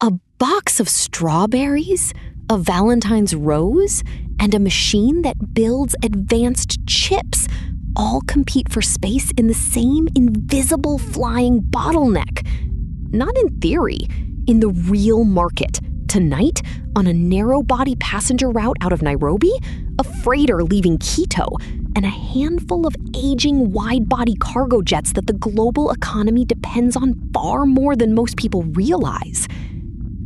A box of strawberries, a Valentine's rose, and a machine that builds advanced chips all compete for space in the same invisible flying bottleneck. Not in theory, in the real market. Tonight, on a narrow-body passenger route out of Nairobi, a freighter leaving Quito, and a handful of aging wide-body cargo jets that the global economy depends on far more than most people realize.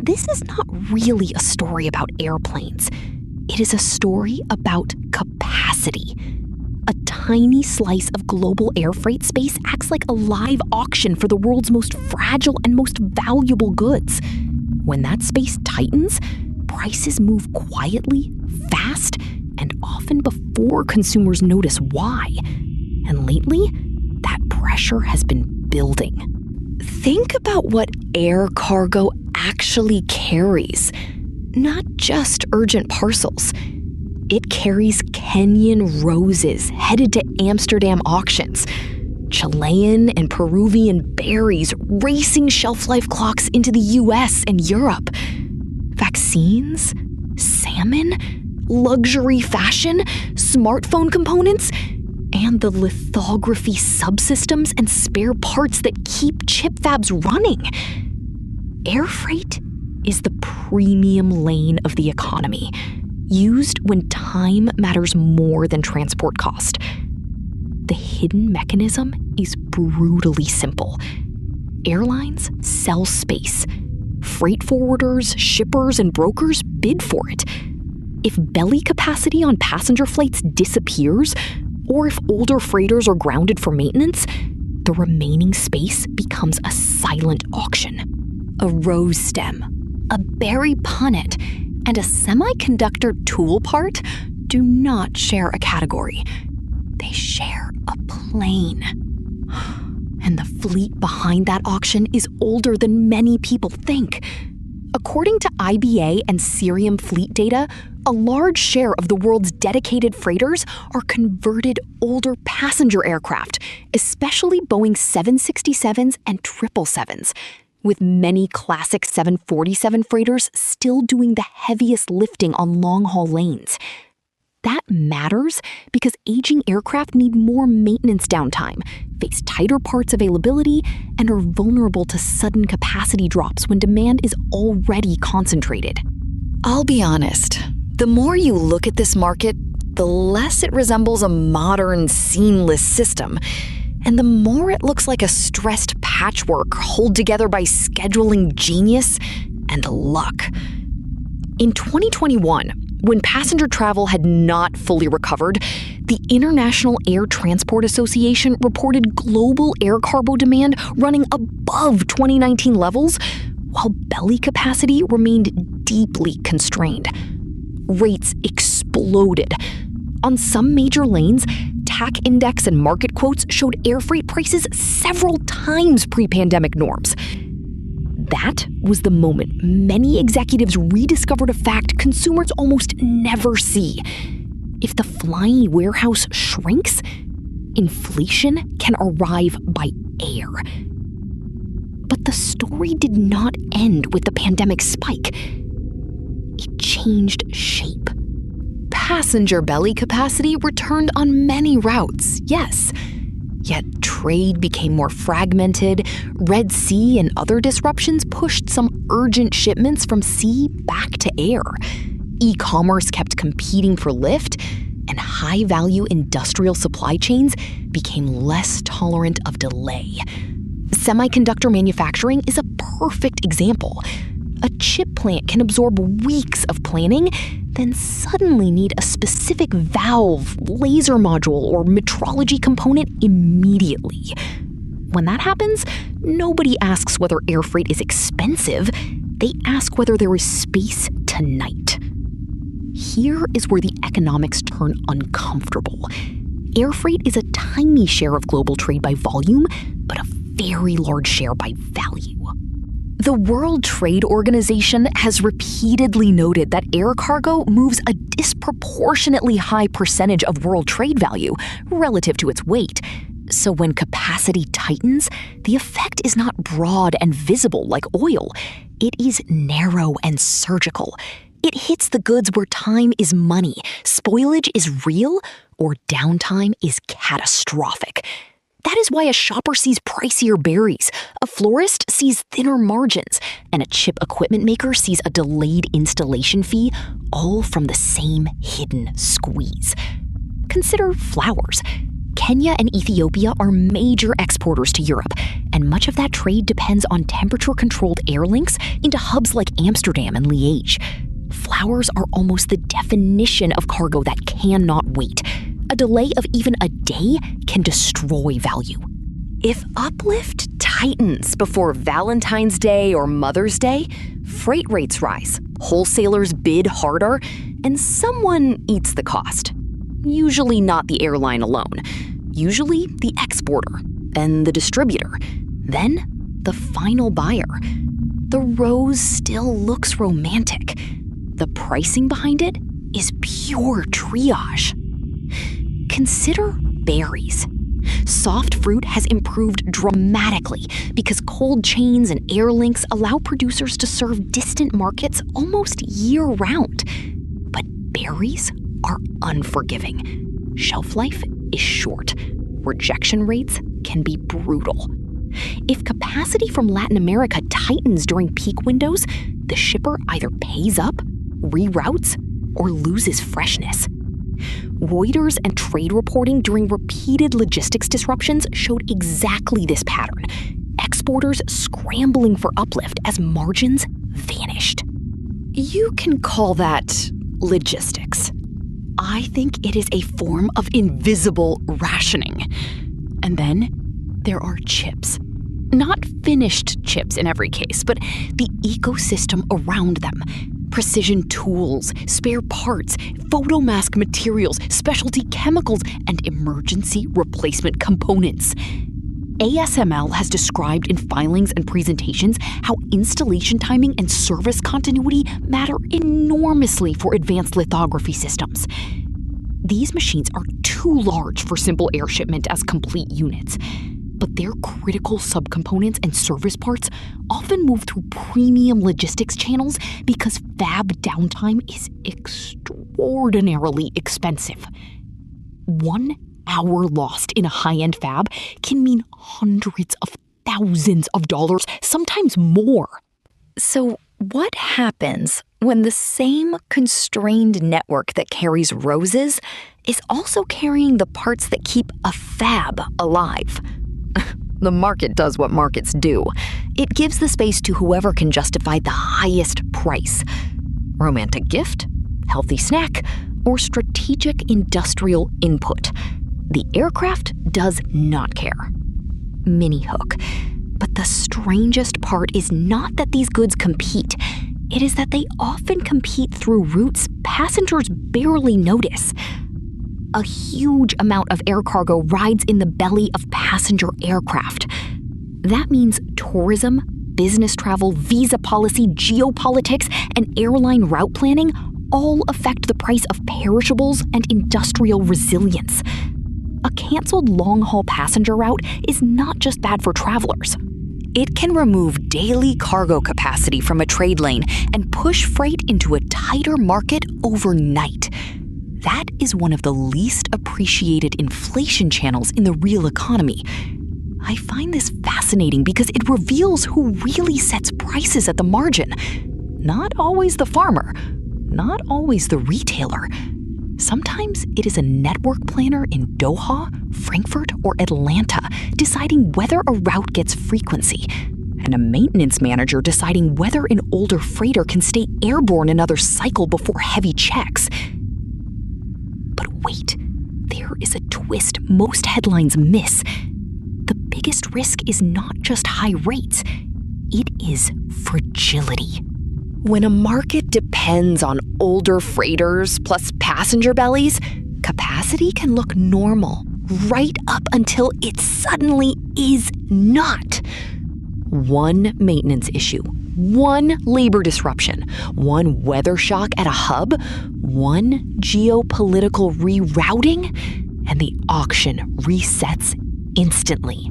This is not really a story about airplanes. It is a story about capacity. A tiny slice of global air freight space acts like a live auction for the world's most fragile and most valuable goods. When that space tightens, prices move quietly, fast, and often before consumers notice why. And lately, that pressure has been building. Think about what air cargo actually carries. Not just urgent parcels. It carries Kenyan roses headed to Amsterdam auctions, Chilean and Peruvian berries racing shelf life clocks into the US and Europe, vaccines, salmon, luxury fashion, smartphone components, and the lithography subsystems and spare parts that keep chip fabs running. Air freight is the premium lane of the economy, used when time matters more than transport cost. The hidden mechanism is brutally simple. Airlines sell space. Freight forwarders, shippers, and brokers bid for it. If belly capacity on passenger flights disappears, or if older freighters are grounded for maintenance, the remaining space becomes a silent auction. A rose stem, a berry punnet, and a semiconductor tool part do not share a category. They share a plane. And the fleet behind that auction is older than many people think. According to IBA and Cerium fleet data, a large share of the world's dedicated freighters are converted older passenger aircraft, especially Boeing 767s and 777s, with many classic 747 freighters still doing the heaviest lifting on long-haul lanes. That matters because aging aircraft need more maintenance downtime, face tighter parts availability, and are vulnerable to sudden capacity drops when demand is already concentrated. I'll be honest, the more you look at this market, the less it resembles a modern, seamless system, and the more it looks like a stressed patchwork held together by scheduling genius and luck. In 2021, when passenger travel had not fully recovered, the International Air Transport Association reported global air cargo demand running above 2019 levels, while belly capacity remained deeply constrained. Rates exploded. On some major lanes, TAC index and market quotes showed air freight prices several times pre-pandemic norms. That was the moment many executives rediscovered a fact consumers almost never see. If the flying warehouse shrinks, inflation can arrive by air. But the story did not end with the pandemic spike. It changed shape. Passenger belly capacity returned on many routes, yes. Yet trade became more fragmented, Red Sea and other disruptions pushed some urgent shipments from sea back to air. E-commerce kept competing for lift, and high-value industrial supply chains became less tolerant of delay. Semiconductor manufacturing is a perfect example. A chip plant can absorb weeks of planning, then suddenly need a specific valve, laser module, or metrology component immediately. When that happens, nobody asks whether air freight is expensive. They ask whether there is space tonight. Here is where the economics turn uncomfortable. Air freight is a tiny share of global trade by volume, but a very large share by value. The World Trade Organization has repeatedly noted that air cargo moves a disproportionately high percentage of world trade value relative to its weight. So when capacity tightens, the effect is not broad and visible like oil. It is narrow and surgical. It hits the goods where time is money, spoilage is real, or downtime is catastrophic. That is why a shopper sees pricier berries, a florist sees thinner margins, and a chip equipment maker sees a delayed installation fee, all from the same hidden squeeze. Consider flowers. Kenya and Ethiopia are major exporters to Europe, and much of that trade depends on temperature-controlled air links into hubs like Amsterdam and Liège. Flowers are almost the definition of cargo that cannot wait. A delay of even a day can destroy value. If uplift tightens before Valentine's Day or Mother's Day, freight rates rise, wholesalers bid harder, and someone eats the cost. Usually not the airline alone. Usually the exporter, then the distributor, then the final buyer. The rose still looks romantic. The pricing behind it is pure triage. Consider berries. Soft fruit has improved dramatically because cold chains and air links allow producers to serve distant markets almost year-round. But berries are unforgiving. Shelf life is short. Rejection rates can be brutal. If capacity from Latin America tightens during peak windows, the shipper either pays up, reroutes, or loses freshness. Reuters and trade reporting during repeated logistics disruptions showed exactly this pattern. Exporters scrambling for uplift as margins vanished. You can call that logistics. I think it is a form of invisible rationing. And then there are chips. Not finished chips in every case, but the ecosystem around them. Precision tools, spare parts, photomask materials, specialty chemicals, and emergency replacement components. ASML has described in filings and presentations how installation timing and service continuity matter enormously for advanced lithography systems. These machines are too large for simple air shipment as complete units, but their critical subcomponents and service parts often move through premium logistics channels because fab downtime is extraordinarily expensive. 1 hour lost in a high-end fab can mean hundreds of thousands of dollars, sometimes more. So what happens when the same constrained network that carries roses is also carrying the parts that keep a fab alive? The market does what markets do. It gives the space to whoever can justify the highest price. Romantic gift, healthy snack, or strategic industrial input. The aircraft does not care. Mini hook. But the strangest part is not that these goods compete. It is that they often compete through routes passengers barely notice. A huge amount of air cargo rides in the belly of passenger aircraft. That means tourism, business travel, visa policy, geopolitics, and airline route planning all affect the price of perishables and industrial resilience. A canceled long-haul passenger route is not just bad for travelers. It can remove daily cargo capacity from a trade lane and push freight into a tighter market overnight. That is one of the least appreciated inflation channels in the real economy. I find this fascinating because it reveals who really sets prices at the margin. Not always the farmer, not always the retailer. Sometimes it is a network planner in Doha, Frankfurt, or Atlanta deciding whether a route gets frequency, and a maintenance manager deciding whether an older freighter can stay airborne another cycle before heavy checks. But wait, there is a twist most headlines miss. The biggest risk is not just high rates, it is fragility. When a market depends on older freighters plus passenger bellies, capacity can look normal right up until it suddenly is not. One maintenance issue, one labor disruption, one weather shock at a hub, one geopolitical rerouting, and the auction resets instantly.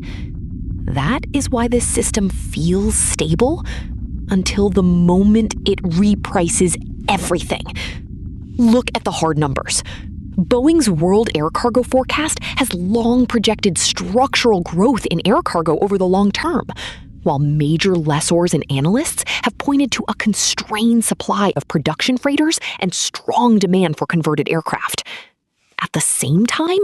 That is why this system feels stable, until the moment it reprices everything. Look at the hard numbers. Boeing's world air cargo forecast has long projected structural growth in air cargo over the long term, while major lessors and analysts have pointed to a constrained supply of production freighters and strong demand for converted aircraft. At the same time,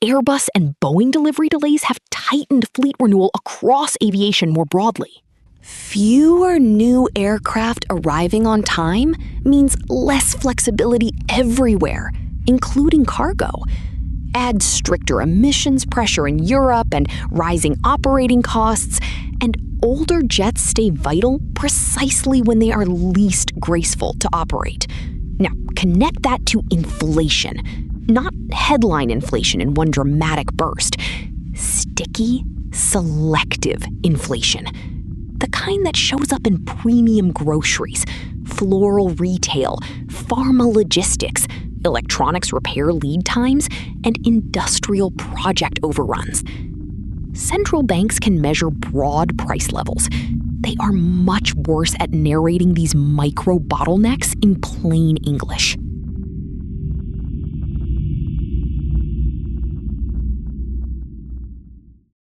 Airbus and Boeing delivery delays have tightened fleet renewal across aviation more broadly. Fewer new aircraft arriving on time means less flexibility everywhere, including cargo. Add stricter emissions pressure in Europe and rising operating costs, and older jets stay vital precisely when they are least graceful to operate. Now, connect that to inflation. Not headline inflation in one dramatic burst. Sticky, selective inflation. The kind that shows up in premium groceries, floral retail, pharma logistics, electronics repair lead times, and industrial project overruns. Central banks can measure broad price levels. They are much worse at narrating these micro bottlenecks in plain English.